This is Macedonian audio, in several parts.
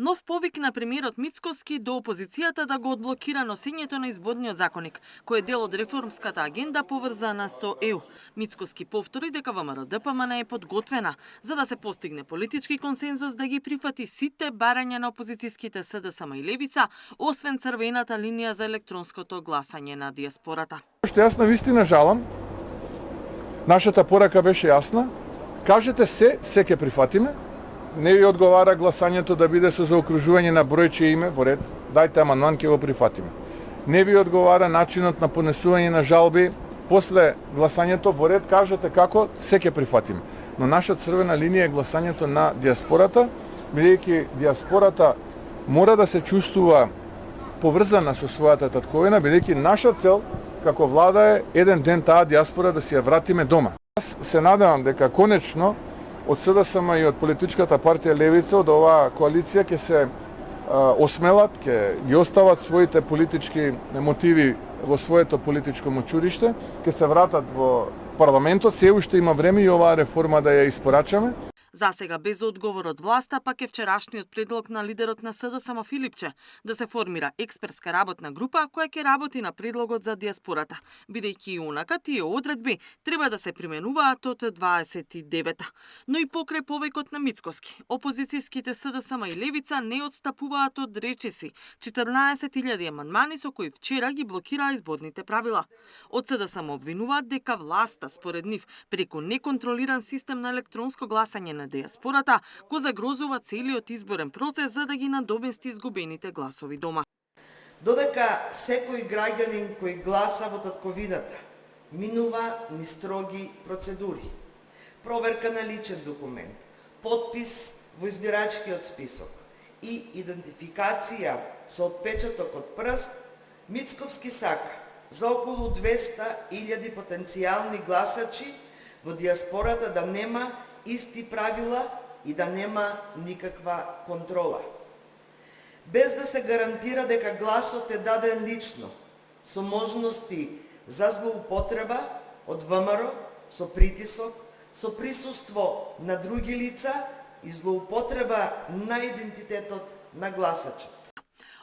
Нов повик на премиерот Мицкоски до опозицијата да го одблокира носењето на изборниот законник, кој е дел од реформската агенда поврзана со ЕУ. Мицкоски повтори дека ВМРО-ДПМН е подготвена за да се постигне политички консензус да ги прифати сите барања на опозицијските СДСМ и Левица, освен црвената линија за електронското гласање на диаспората. Што јас навистина жалам, нашата порака беше јасна. Кажете се ќе прифатиме. Не ви одговара гласањето да биде со заокружување на бројче име во ред, дајте амандман, ќе го прифатиме. Не ви одговара начинот на понесување на жалби после гласањето во ред, кажете како, се ќе прифатиме. Но наша црвена линија е гласањето на диаспората, бидејќи диаспората мора да се чувствува поврзана со својата татковина, бидејќи наша цел како влада е еден ден таа диаспора да си ја вратиме дома. Јас се надевам дека конечно од СДСМ и од политичката партија Левица, од оваа коалиција ќе се осмелат, ќе ги остават своите политички мотиви во своето политичко мочуриште, ќе се вратат во парламентот, се уште има време и оваа реформа да ја испорачаме. За сега без одговор од власта, пак е вчерашниот предлог на лидерот на СДСМ Филипче да се формира експертска работна група која ќе работи на предлогот за диаспората, бидејќи и онака тие одредби треба да се применуваат од 29-та. Но и покрај повикот на Мицкоски, опозицијските СДСМ и Левица не отстапуваат од речиси 14.000 амандмани со кои вчера ги блокираа изборните правила. Од СДСМ обвинуваат дека власта, според нив, преку неконтролиран систем на електронско гласање на диаспората, го загрозува целиот изборен процес за да ги надомести изгубените гласови дома. Додека секој граѓанин кој гласа во татковината минува ни строги процедури, проверка на личен документ, подпис во избирачкиот список и идентификација со отпечаток од прст, Мицковски сака за околу 200.000 потенцијални гласачи во диаспората да нема исти правила и да нема никаква контрола. Без да се гарантира дека гласот е даден лично, со можности за злоупотреба од ВМРО, со притисок, со присуство на други лица и злоупотреба на идентитетот на гласачот.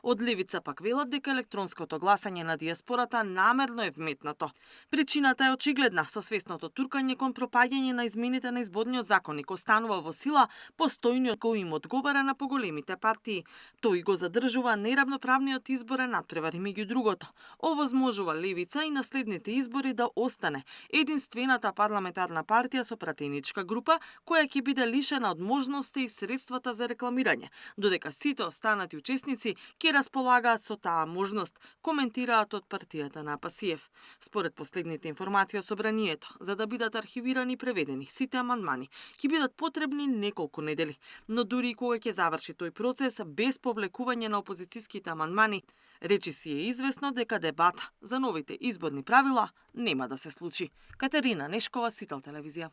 Од Левица пак велат дека електронското гласање на диаспората намерно е вметнато. Причината е очигледна, со свесното туркање кон пропаѓање на измените на изборниот законник останува во сила постојниот кој им одговара на поголемите партии. Тој го задржува неравноправниот изборен натпревар и меѓу другото. Овозможува Левица и на следните избори да остане единствената парламентарна партија со пратеничка група која ќе биде лишена од можности и средствата за рекламирање, додека сите останати учесници ќе располагаат со таа можност, коментираат од партијата на Пасиев. Според последните информации од собранието, за да бидат архивирани и преведени сите амандмани, ќе бидат потребни неколку недели, но дури и кога ќе заврши тој процес без повлекување на опозицијските амандмани, речиси е известно дека дебата за новите изборни правила нема да се случи. Катерина Нешкова, Сител телевизија.